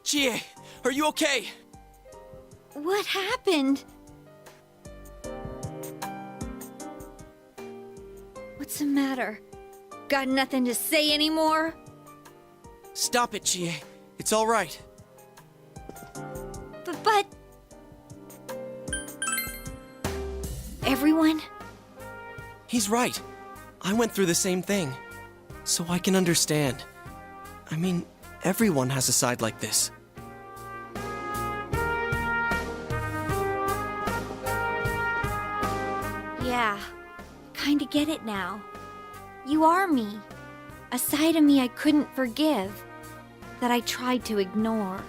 Chie, are you okay? What happened? What's the matter? Got nothing to say anymore? Stop it, Chie. It's all right. But... Everyone? He's right. I went through the same thing. So I can understand. I mean, everyone has a side like this. Yeah, kinda get it now. You are me. A side of me I couldn't forgive, that I tried to ignore.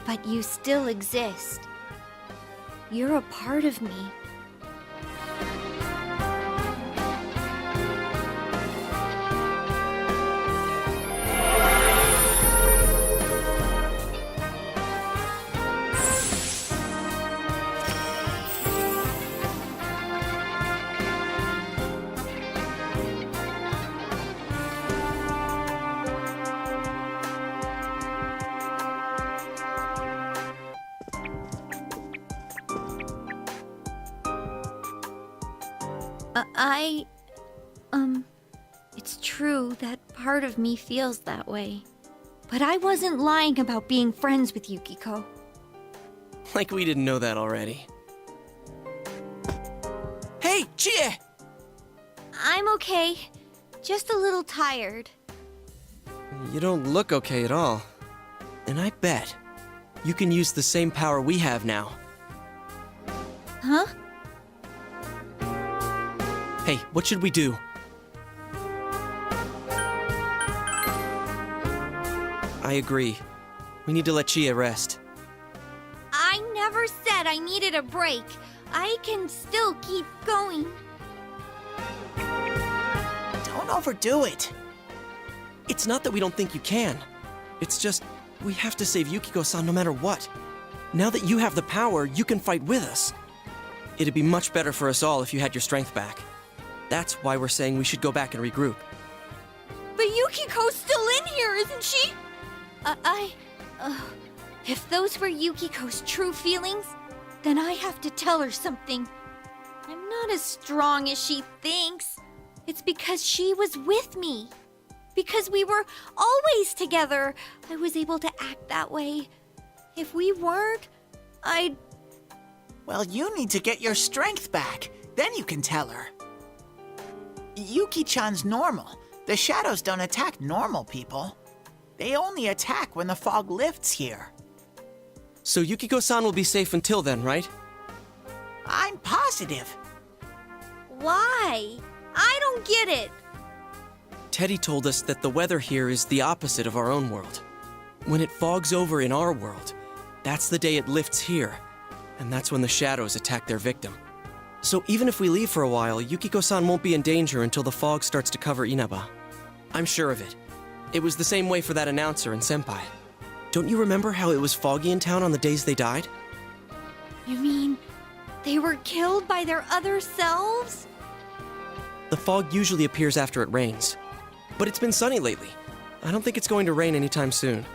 But you still exist. You're a part of me. It's true that part of me feels that way. But I wasn't lying about being friends with Yukiko. Like we didn't know that already. Hey, Chie! I'm okay. Just a little tired. You don't look okay at all. And I bet you can use the same power we have now. Huh? Hey, what should we do? I agree. We need to let Chie rest. I never said I needed a break. I can still keep going. Don't overdo it. It's not that we don't think you can. It's just, we have to save Yukiko-san no matter what. Now that you have the power, you can fight with us. It'd be much better for us all if you had your strength back. That's why we're saying we should go back and regroup. But Yukiko's still in here, isn't she? If those were Yukiko's true feelings, then I have to tell her something. I'm not as strong as she thinks. It's because she was with me. Because we were always together, I was able to act that way. If we weren't, I'd... Well, you need to get your strength back. Then you can tell her. Yuki-chan's normal. The shadows don't attack normal people. They only attack when the fog lifts here. So Yukiko-san will be safe until then, right? I'm positive. Why? I don't get it. Teddy told us that the weather here is the opposite of our own world. When it fogs over in our world, that's the day it lifts here, and that's when the shadows attack their victim. So even if we leave for a while, Yukiko-san won't be in danger until the fog starts to cover Inaba. I'm sure of it. It was the same way for that announcer and Senpai. Don't you remember how it was foggy in town on the days they died? You mean they were killed by their other selves? The fog usually appears after it rains. But it's been sunny lately. I don't think it's going to rain anytime soon.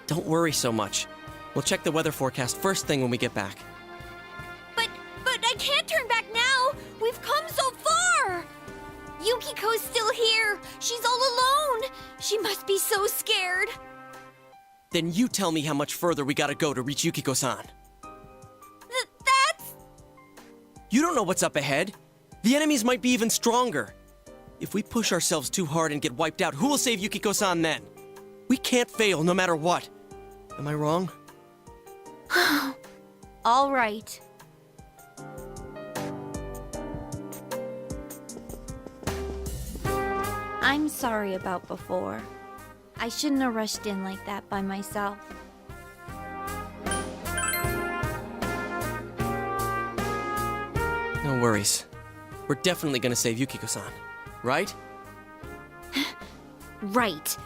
Don't worry so much. We'll check the weather forecast first thing when we get back. But I can't turn back now! We've come so far! Yukiko's still here! She's all alone! She must be so scared! Then you tell me how much further we gotta go to reach Yukiko-san. That's... You don't know what's up ahead. The enemies might be even stronger. If we push ourselves too hard and get wiped out, who will save Yukiko-san then? We can't fail no matter what. Am I wrong? All right. I'm sorry about before. I shouldn't have rushed in like that by myself. No worries. We're definitely gonna save Yukiko-san, right? Right.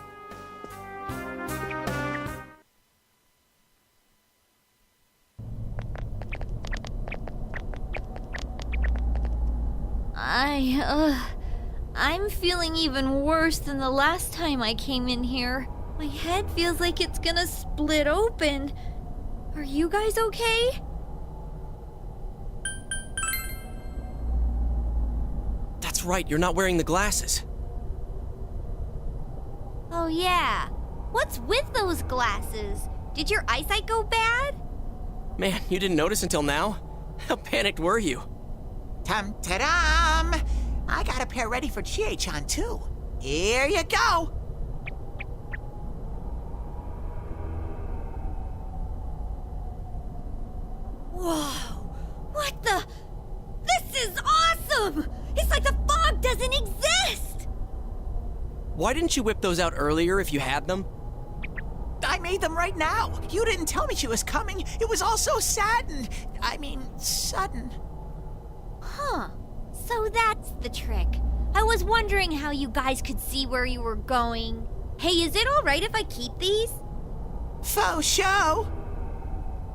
I'm feeling even worse than the last time I came in here. My head feels like it's gonna split open. Are you guys okay? That's right, you're not wearing the glasses. Oh yeah. What's with those glasses? Did your eyesight go bad? Man, you didn't notice until now? How panicked were you? Tum-ta-dum! I got a pair ready for Chie-chan, too. Here you go! Whoa! What the? This is awesome! It's like the fog doesn't exist! Why didn't you whip those out earlier if you had them? I made them right now. You didn't tell me she was coming. It was all so sudden. Huh. So that's the trick. I was wondering how you guys could see where you were going. Hey, is it alright if I keep these? Faux show!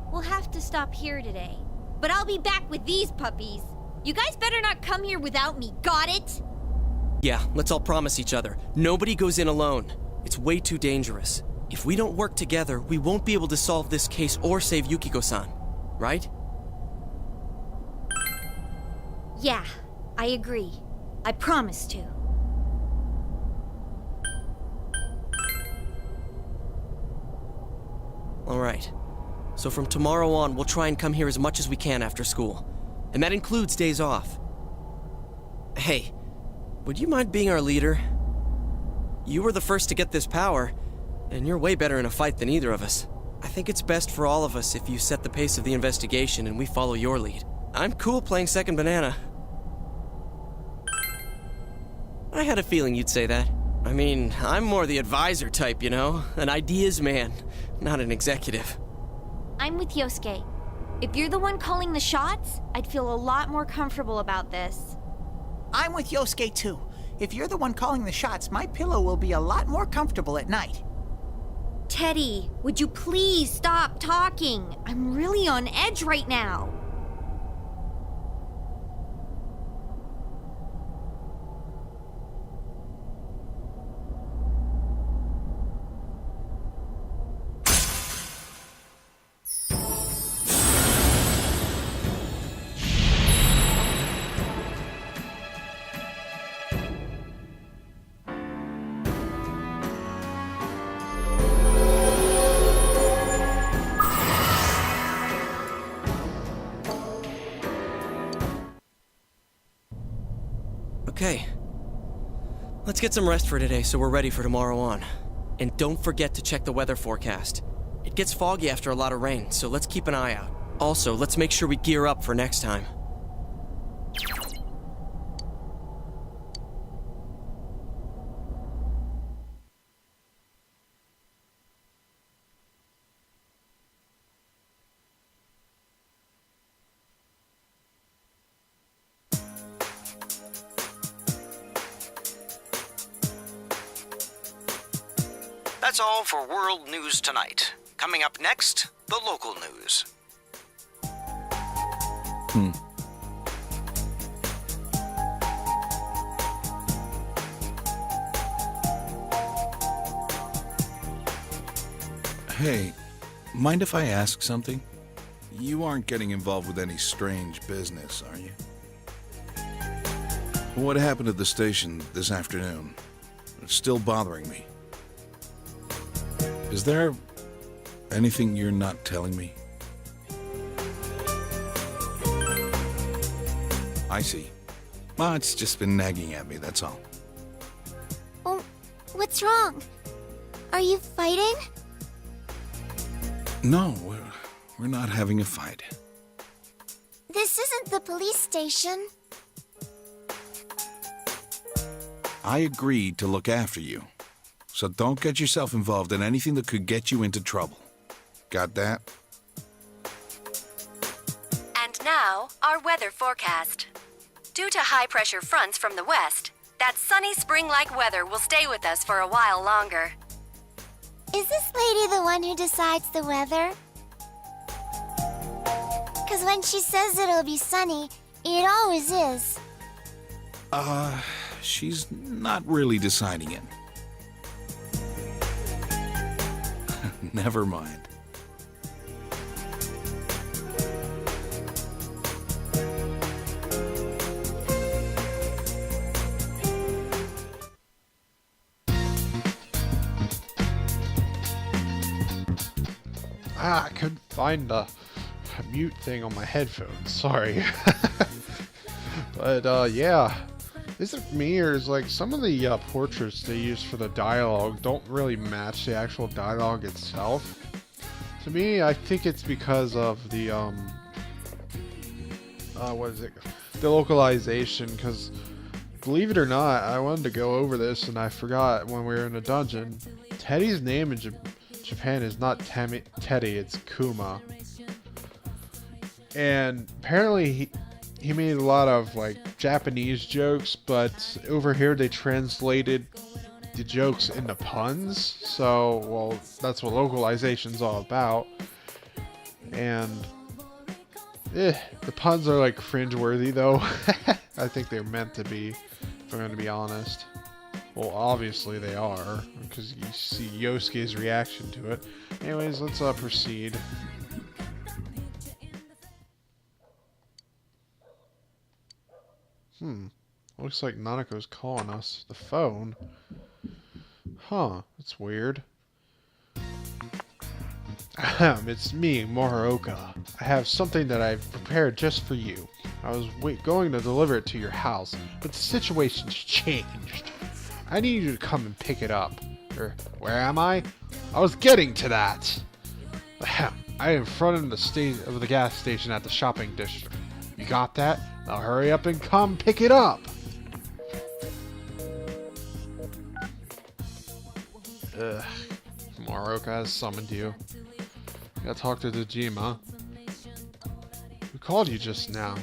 We'll have to stop here today. But I'll be back with these puppies. You guys better not come here without me, got it? Yeah, let's all promise each other. Nobody goes in alone. It's way too dangerous. If we don't work together, we won't be able to solve this case or save Yukiko-san. Right? Yeah, I agree. I promise to. Alright. So from tomorrow on, we'll try and come here as much as we can after school. And that includes days off. Hey, would you mind being our leader? You were the first to get this power, and you're way better in a fight than either of us. I think it's best for all of us if you set the pace of the investigation and we follow your lead. I'm cool playing second banana. I had a feeling you'd say that. I mean, I'm more the advisor type, you know? An ideas man, not an executive. I'm with Yosuke. If you're the one calling the shots, I'd feel a lot more comfortable about this. I'm with Yosuke, too. If you're the one calling the shots, my pillow will be a lot more comfortable at night. Teddy, would you please stop talking? I'm really on edge right now. Okay. Let's get some rest for today so we're ready for tomorrow on. And don't forget to check the weather forecast. It gets foggy after a lot of rain, so let's keep an eye out. Also, let's make sure we gear up for next time. That's all for World News Tonight. Coming up next, the local news. Hey, mind if I ask something? You aren't getting involved with any strange business, are you? What happened at the station this afternoon? It's still bothering me. Is there anything you're not telling me? I see. Well, it's just been nagging at me, that's all. Oh, what's wrong? Are you fighting? No, we're not having a fight. This isn't the police station. I agreed to look after you. So don't get yourself involved in anything that could get you into trouble. Got that? And now, our weather forecast. Due to high-pressure fronts from the west, that sunny spring-like weather will stay with us for a while longer. Is this lady the one who decides the weather? Because when she says it'll be sunny, it always is. She's not really deciding it. Never mind. I couldn't find the mute thing on my headphones. Sorry. But, yeah. Is it me, or is, like, some of the portraits they use for the dialogue don't really match the actual dialogue itself? To me, I think it's because of the, what is it? The localization, because, believe it or not, I wanted to go over this, and I forgot when we were in a dungeon. Teddy's name in Japan is not Teddy, it's Kuma. And apparently he made a lot of like Japanese jokes, but over here they translated the jokes into puns. So, well, that's what localization's all about. And the puns are like cringeworthy though. I think they're meant to be, if I'm going to be honest. Well, obviously they are, because you see Yosuke's reaction to it. Anyways, let's proceed. Looks like Nanako's calling us. The phone? Huh, that's weird. It's me, Morioka. I have something that I've prepared just for you. I was going to deliver it to your house, but the situation's changed. I need you to come and pick it up. Where am I? I was getting to that. I am in front of the gas station at the shopping district. You got that? Now hurry up and come pick it up. Ugh. Morioka has summoned you. You gotta talk to Dejima. Who called you just now?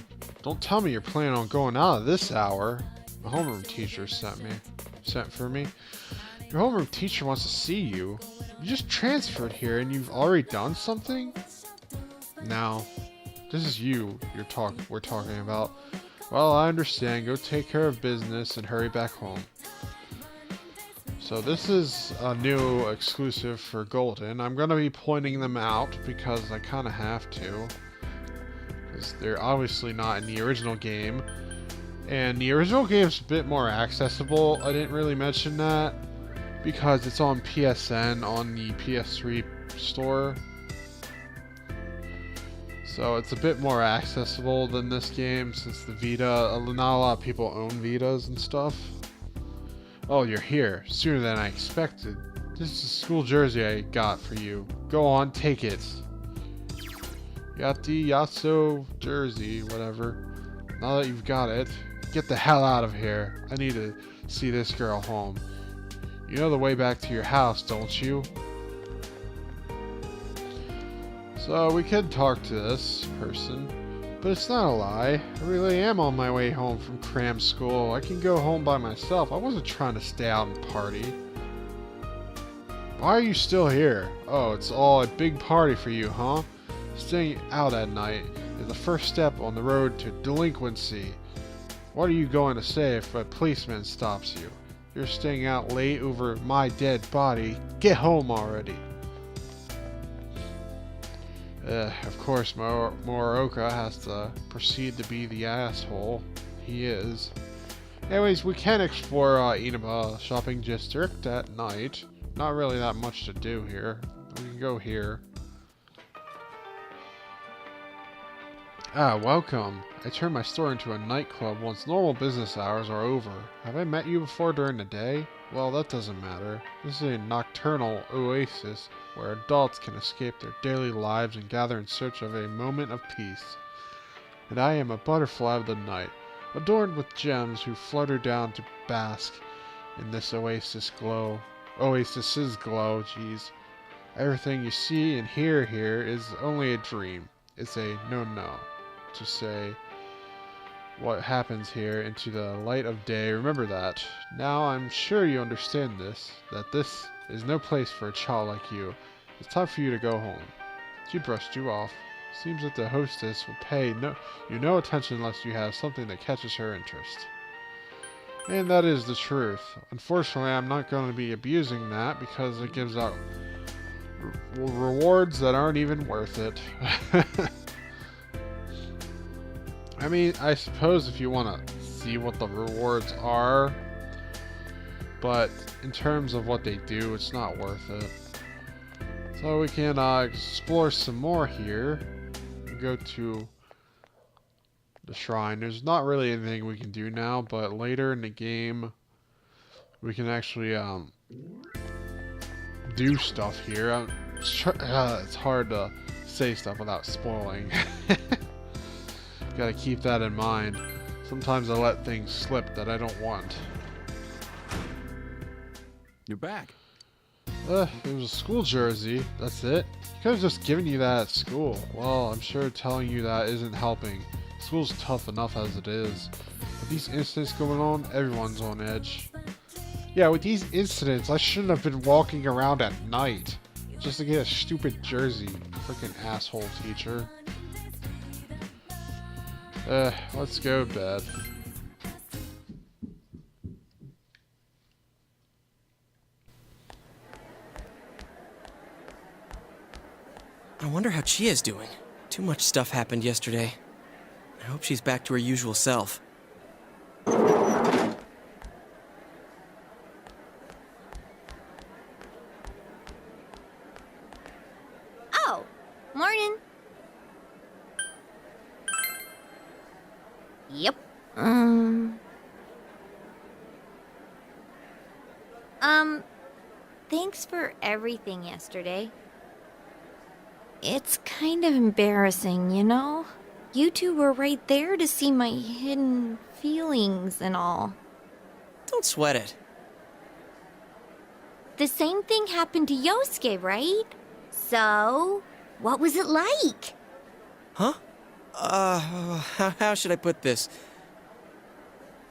Don't tell me you're planning on going out at this hour. The homeroom teacher sent for me. Your homeroom teacher wants to see you. You just transferred here and you've already done something? Now, this is we're talking about. Well, I understand. Go take care of business and hurry back home. So this is a new exclusive for Golden. I'm going to be pointing them out because I kind of have to. Because they're obviously not in the original game. And the original game's a bit more accessible. I didn't really mention that because it's on PSN on the PS3 store. So it's a bit more accessible than this game since the Vita, not a lot of people own Vitas and stuff. Oh, you're here. Sooner than I expected. This is a school jersey I got for you. Go on, take it. Got the Yasso jersey, whatever. Now that you've got it, get the hell out of here. I need to see this girl home. You know the way back to your house, don't you? So we could talk to this person, but it's not a lie. I really am on my way home from cram school. I can go home by myself. I wasn't trying to stay out and party. Why are you still here? Oh, it's all a big party for you, huh? Staying out at night is the first step on the road to delinquency. What are you going to say if a policeman stops you? You're staying out late over my dead body. Get home already. Of course, Morioka has to proceed to be the asshole. He is. Anyways, we can explore Inaba Shopping District at night. Not really that much to do here. We can go here. Ah, welcome. I turned my store into a nightclub once normal business hours are over. Have I met you before during the day? Well, that doesn't matter. This is a nocturnal oasis where adults can escape their daily lives and gather in search of a moment of peace. And I am a butterfly of the night, adorned with gems who flutter down to bask in this oasis's glow, jeez. Everything you see and hear here is only a dream. It's a no-no to say what happens here into the light of day. Remember that. Now I'm sure you understand this, that this is no place for a child like you. It's time for you to go home. She brushed you off. Seems that the hostess will pay you no attention unless you have something that catches her interest. And that is the truth. Unfortunately, I'm not going to be abusing that because it gives out rewards that aren't even worth it. I mean, I suppose if you want to see what the rewards are, but in terms of what they do, it's not worth it. So we can explore some more here. Go to the shrine. There's not really anything we can do now, but later in the game, we can actually do stuff here. It's hard to say stuff without spoiling. Gotta keep that in mind. Sometimes I let things slip that I don't want. You're back. It was a school jersey. That's it. Could have just given you that at school. Well, I'm sure telling you that isn't helping. School's tough enough as it is. With these incidents going on, everyone's on edge. Yeah, with these incidents, I shouldn't have been walking around at night just to get a stupid jersey. Freaking asshole teacher. Let's go to bed. I wonder how Chia's doing. Too much stuff happened yesterday. I hope she's back to her usual self. Oh, morning. Yep. Thanks for everything yesterday. It's kind of embarrassing, you know? You two were right there to see my hidden feelings and all. Don't sweat it. The same thing happened to Yosuke, right? So, what was it like? Huh? How should I put this?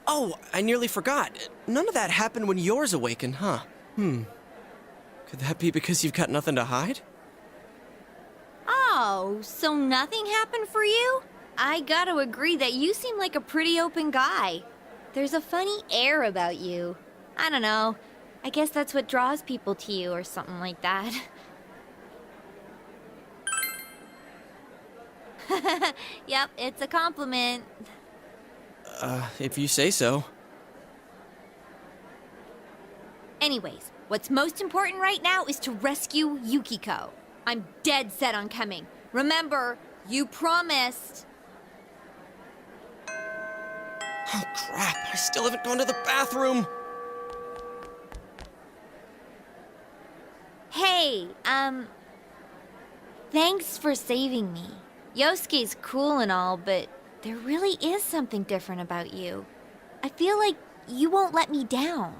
Oh, I nearly forgot. None of that happened when yours awakened, huh? Could that be because you've got nothing to hide? Oh, so nothing happened for you? I gotta agree that you seem like a pretty open guy. There's a funny air about you. I don't know. I guess that's what draws people to you or something like that. Yep, it's a compliment. If you say so. Anyways, what's most important right now is to rescue Yukiko. I'm dead set on coming. Remember, you promised. Oh, crap. I still haven't gone to the bathroom. Hey, thanks for saving me. Yosuke's cool and all, but there really is something different about you. I feel like you won't let me down.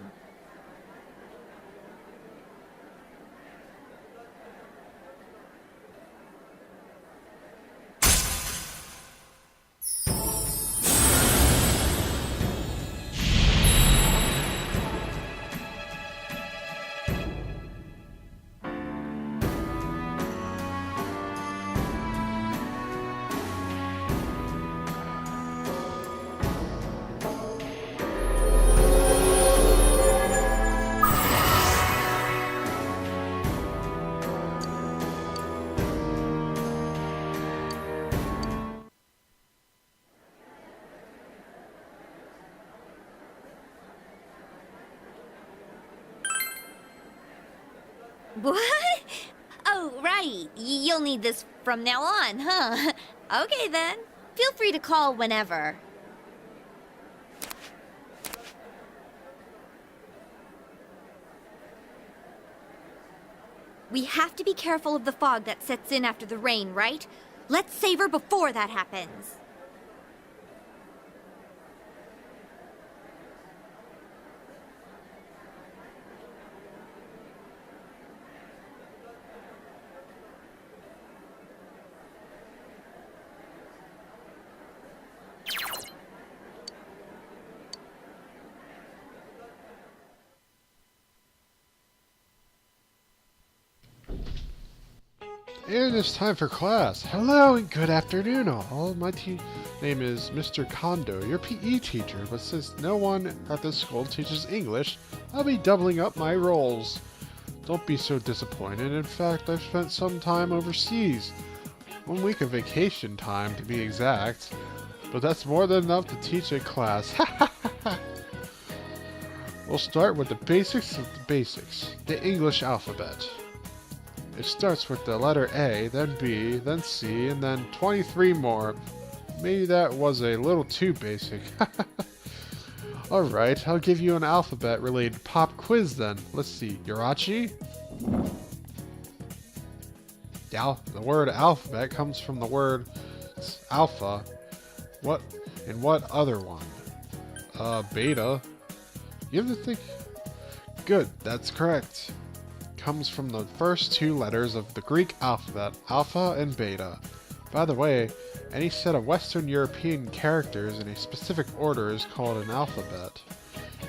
What? Oh, right. You'll need this from now on, huh? Okay, then. Feel free to call whenever. We have to be careful of the fog that sets in after the rain, right? Let's save her before that happens. And it's time for class. Hello and good afternoon all. My name is Mr. Kondo, your PE teacher, but since no one at this school teaches English, I'll be doubling up my roles. Don't be so disappointed. In fact, I've spent some time overseas. 1 week of vacation time, to be exact. But that's more than enough to teach a class. We'll start with the basics of the basics. The English alphabet. It starts with the letter A, then B, then C, and then 23 more. Maybe that was a little too basic. Alright, I'll give you an alphabet-related pop quiz then. Let's see, Yarachi? The word alphabet comes from the word alpha. What other one? Beta? You have to think... Good, that's correct. Comes from the first 2 letters of the Greek alphabet, alpha and beta. By the way, any set of Western European characters in a specific order is called an alphabet.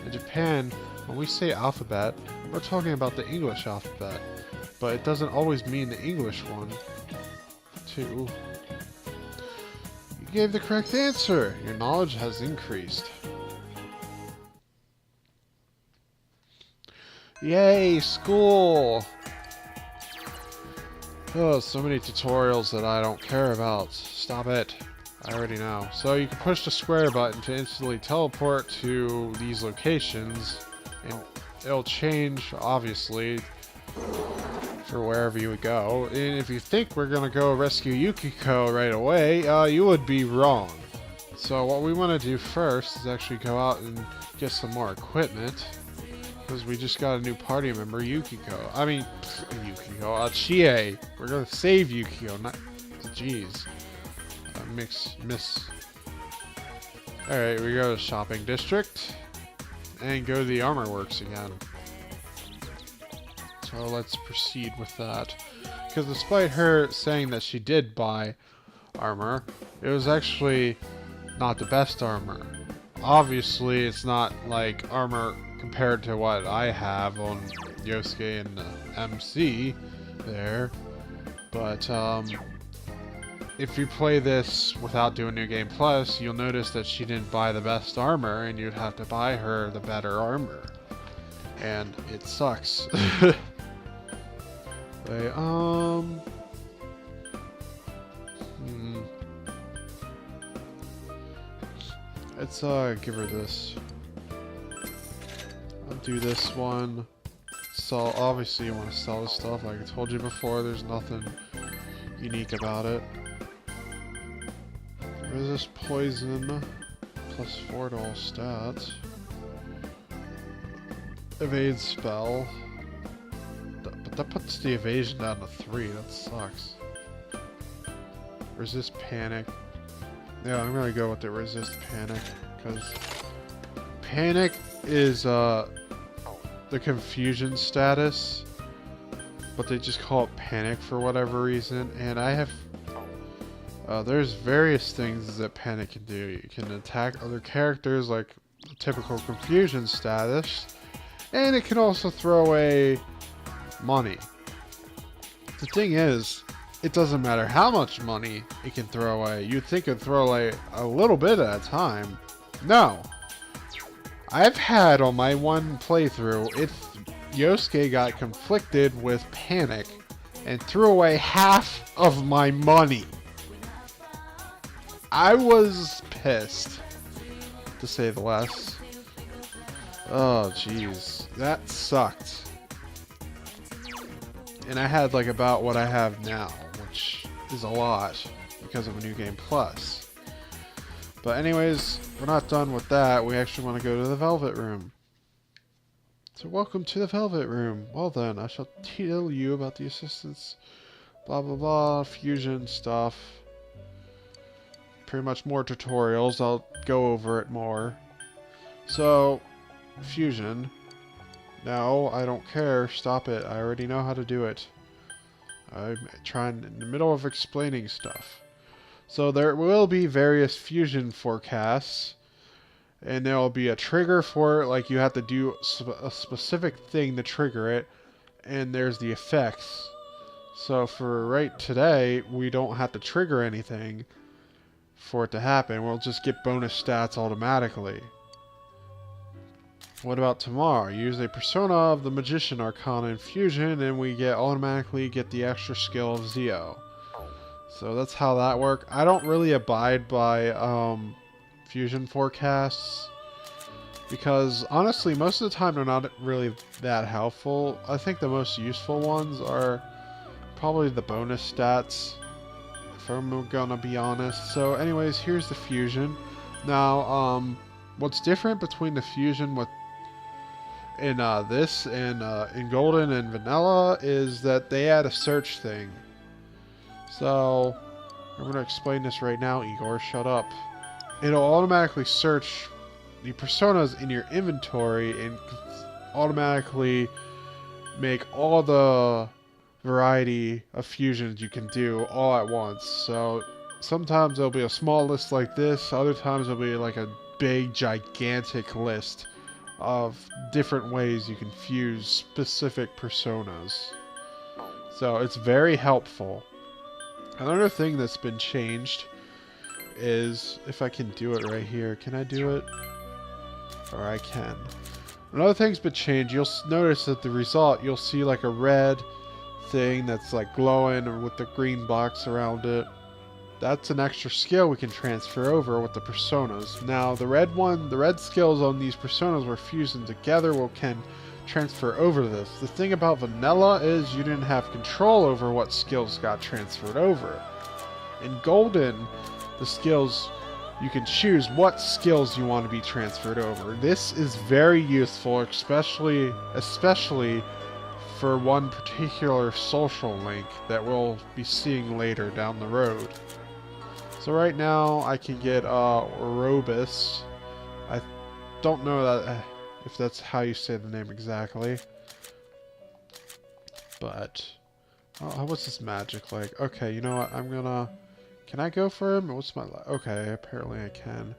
In Japan, when we say alphabet, we're talking about the English alphabet, but it doesn't always mean the English one, too. You gave the correct answer! Your knowledge has increased. Yay, school! Oh, so many tutorials that I don't care about. Stop it. I already know. So you can push the square button to instantly teleport to these locations, and it'll change, obviously, for wherever you would go. And if you think we're gonna go rescue Yukiko right away, you would be wrong. So what we want to do first is actually go out and get some more equipment. Because we just got a new party member, Yukiko. I mean, Yukiko, Chie. We're gonna save Yukiko, not... Jeez. Miss. Alright, we go to Shopping District. And go to the Armor Works again. So let's proceed with that. Because despite her saying that she did buy armor, it was actually not the best armor. Obviously, it's not like armor compared to what I have on Yosuke and MC there, but if you play this without doing New Game Plus, you'll notice that she didn't buy the best armor, and you'd have to buy her the better armor, and it sucks. Let's give her this. I'll do this one. So obviously you want to sell this stuff. Like I told you before, there's nothing unique about it. Resist poison, +4 to all stats. Evade spell. But that puts the evasion down to 3. That sucks. Resist panic. Yeah, I'm gonna go with the resist panic, because panic is the confusion status, but they just call it panic for whatever reason. And I have there's various things that panic can do. You can attack other characters like the typical confusion status, and it can also throw away money. The thing is, it doesn't matter how much money it can throw away. You'd think it'd throw away a little bit at a time. No. I've had on my one playthrough, Yosuke got conflicted with panic and threw away half of my money. I was pissed, to say the least. Oh, jeez. That sucked. And I had like about what I have now, which is a lot because of a New Game Plus. But anyways, we're not done with that. We actually want to go to the Velvet Room. So welcome to the Velvet Room. Well then, I shall tell you about the assistants. Blah blah blah, fusion stuff. Pretty much more tutorials. I'll go over it more. So, fusion. No, I don't care. Stop it. I already know how to do it. I'm trying in the middle of explaining stuff. So there will be various fusion forecasts, and there will be a trigger for it, like you have to do a specific thing to trigger it, and there's the effects. So for right today, we don't have to trigger anything for it to happen. We'll just get bonus stats automatically. What about tomorrow? Use a persona of the Magician Arcana in Fusion, and we automatically get the extra skill of Zeo. So that's how that works. I don't really abide by Fusion forecasts, because honestly, most of the time they're not really that helpful. I think the most useful ones are probably the bonus stats, if I'm gonna be honest. So anyways, here's the Fusion. Now, what's different between the Fusion in this and in Golden and Vanilla is that they add a search thing. So I'm gonna explain this right now. Igor, shut up. It'll automatically search the personas in your inventory and automatically make all the variety of fusions you can do all at once. So sometimes there'll be a small list like this, other times there'll be like a big gigantic list of different ways you can fuse specific personas. So it's very helpful. Another thing that's been changed is, if I can do it right here, can I do it? Or I can. Another thing's been changed. You'll notice that the result, you'll see like a red thing that's like glowing or with the green box around it. That's an extra skill we can transfer over with the personas. Now the red skills on these personas were fusing together can transfer over this. The thing about Vanilla is you didn't have control over what skills got transferred over. In Golden, the skills, you can choose what skills you want to be transferred over. This is very useful, especially for one particular social link that we'll be seeing later down the road. So right now I can get Orobus. I don't know that if that's how you say the name exactly, but what's this magic like? Okay, you know what? Can I go for him? What's my okay? Apparently I can.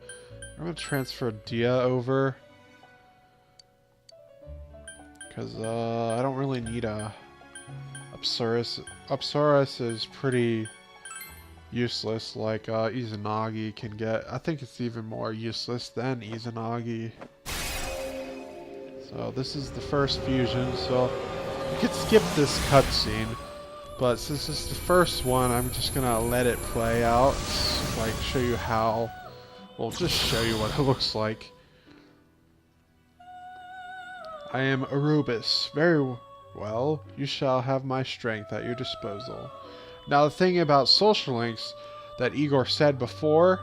I'm gonna transfer Dia over because I don't really need a Upsaurus. Upsaurus is pretty useless, like Izanagi can get. I think it's even more useless than Izanagi. So this is the first fusion, so you could skip this cutscene, but since it's the first one, I'm just gonna let it play out, like show you how, well, just show you what it looks like. I am Arubis. Very well, you shall have my strength at your disposal. Now the thing about social links that Igor said before,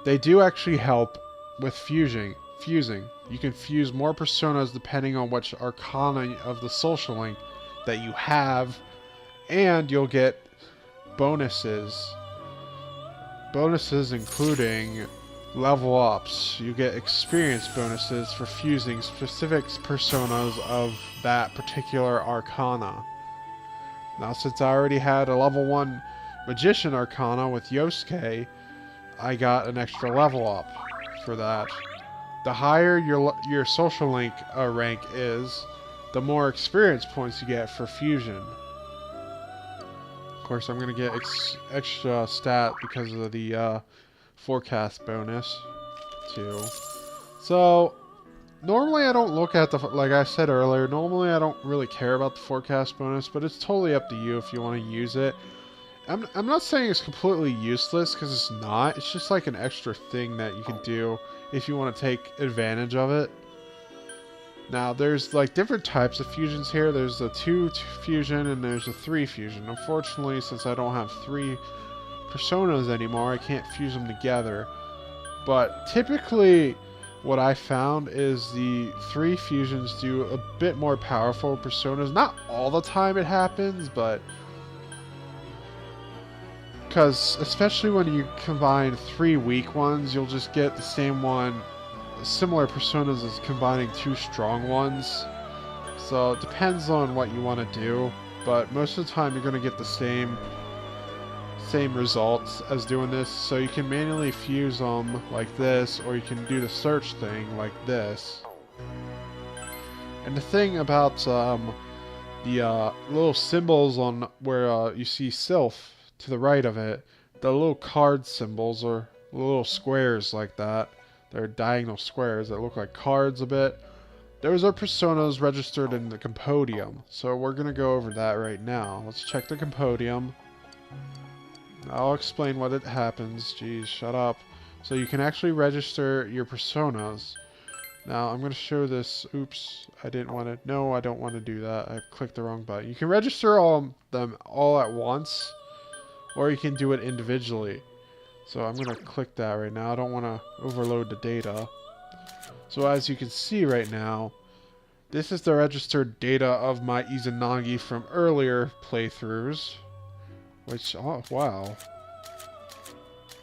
they do actually help with fusing. You can fuse more personas depending on which arcana of the social link that you have, and you'll get bonuses. Bonuses including level ups. You get experience bonuses for fusing specific personas of that particular arcana. Now, since I already had a level 1 Magician Arcana with Yosuke, I got an extra level up for that. The higher your social link rank is, the more experience points you get for fusion. Of course, I'm going to get extra stat because of the forecast bonus, too. So, normally I don't look at like I said earlier, normally I don't really care about the forecast bonus, but it's totally up to you if you want to use it. I'm not saying it's completely useless, because it's not. It's just like an extra thing that you can do if you want to take advantage of it. Now, there's like different types of fusions here. There's a 2 fusion and there's a 3 fusion. Unfortunately, since I don't have 3 personas anymore, I can't fuse them together. But typically, what I found is the 3 fusions do a bit more powerful personas. Not all the time it happens, but because especially when you combine 3 weak ones, you'll just get the same one, similar personas as combining 2 strong ones. So it depends on what you want to do, but most of the time you're going to get the same results as doing this. So you can manually fuse them like this, or you can do the search thing like this. And the thing about the little symbols on where you see Sylph to the right of it, the little card symbols or little squares like that, they're diagonal squares that look like cards a bit. Those are personas registered in the Compodium. So we're going to go over that right now. Let's check the Compodium. I'll explain what it happens. Jeez, shut up. So you can actually register your personas. Now I'm going to show this. Oops, I didn't want to. No, I don't want to do that. I clicked the wrong button. You can register them all at once, or you can do it individually. So I'm going to click that right now. I don't want to overload the data. So as you can see right now, this is the registered data of my Izanagi from earlier playthroughs. Which, oh wow.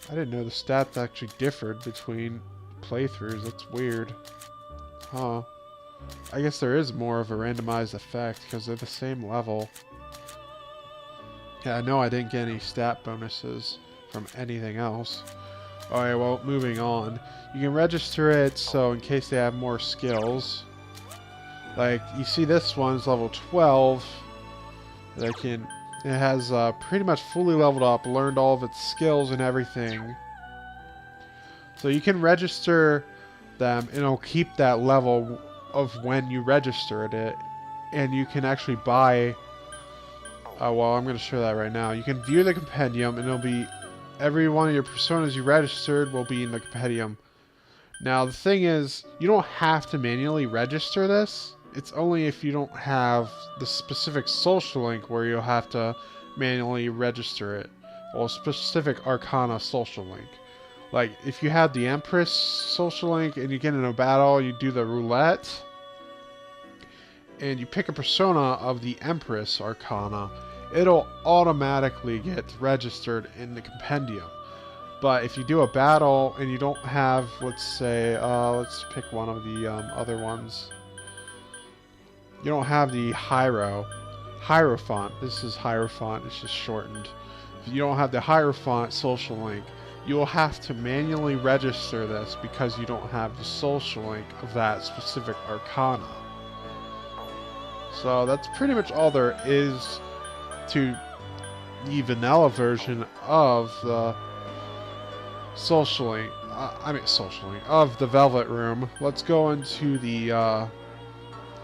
I didn't know the stats actually differed between playthroughs. That's weird. Huh. I guess there is more of a randomized effect because they're the same level. Yeah, I know I didn't get any stat bonuses from anything else. Alright, well, moving on. You can register it so in case they have more skills. Like, you see this one's level 12. It has pretty much fully leveled up, learned all of its skills and everything. So you can register them and it'll keep that level of when you registered it. And you can actually buy... well, I'm going to show that right now. You can view the compendium and it'll be... Every one of your personas you registered will be in the compendium. Now, the thing is, you don't have to manually register this. It's only if you don't have the specific social link where you'll have to manually register it. Or specific Arcana social link. Like, if you have the Empress social link and you get in a battle, you do the roulette. And you pick a persona of the Empress Arcana. It'll automatically get registered in the compendium. But if you do a battle and you don't have, let's say, let's pick one of the other ones. You don't have the Hierophant. This is Hierophant, it's just shortened. If you don't have the Hierophant social link, you will have to manually register this because you don't have the social link of that specific Arcana. So that's pretty much all there is to the vanilla version of the social link. Of the Velvet Room. Let's go into the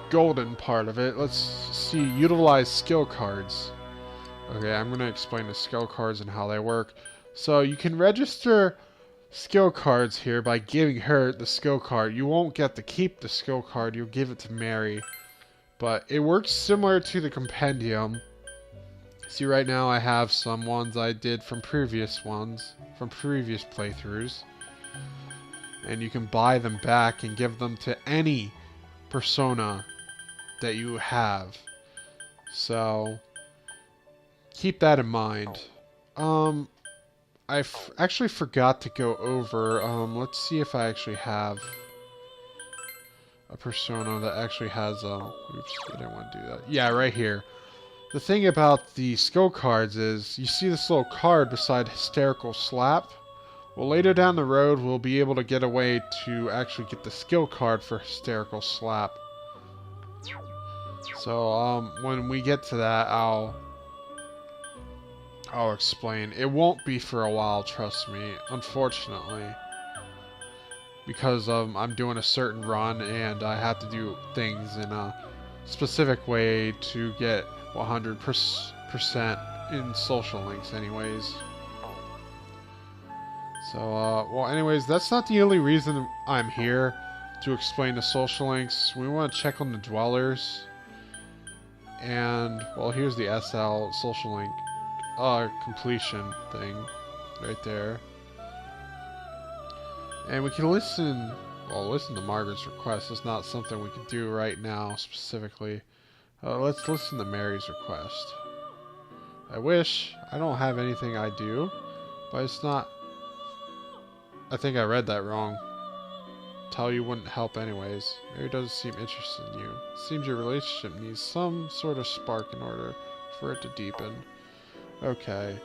golden part of it. Let's see, utilize skill cards. Okay, I'm going to explain the skill cards and how they work. So you can register skill cards here by giving her the skill card. You won't get to keep the skill card, you'll give it to Mary. But it works similar to the compendium. See, right now I have some ones I did from previous playthroughs. And you can buy them back and give them to any persona that you have. So, keep that in mind. I actually forgot to go over, let's see if I actually have a persona that actually has, oops, I didn't want to do that. Yeah, right here. The thing about the skill cards is, you see this little card beside Hysterical Slap? Well, later down the road, we'll be able to get a way to actually get the skill card for Hysterical Slap. So, when we get to that, I'll explain. It won't be for a while, trust me, unfortunately. Because, I'm doing a certain run, and I have to do things in a specific way to get 100% in social links anyways. So, well anyways, that's not the only reason I'm here to explain the social links. We want to check on the dwellers. And, well, here's the SL social link completion thing right there. And we can listen to Margaret's request. It's not something we can do right now specifically. Let's listen to Mary's request. I wish. I don't have anything I do, but it's not... I think I read that wrong. Tell you wouldn't help anyways. Mary doesn't seem interested in you. Seems your relationship needs some sort of spark in order for it to deepen. Okay.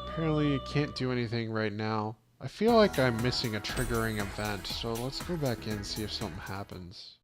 Apparently you can't do anything right now. I feel like I'm missing a triggering event, so let's go back in and see if something happens.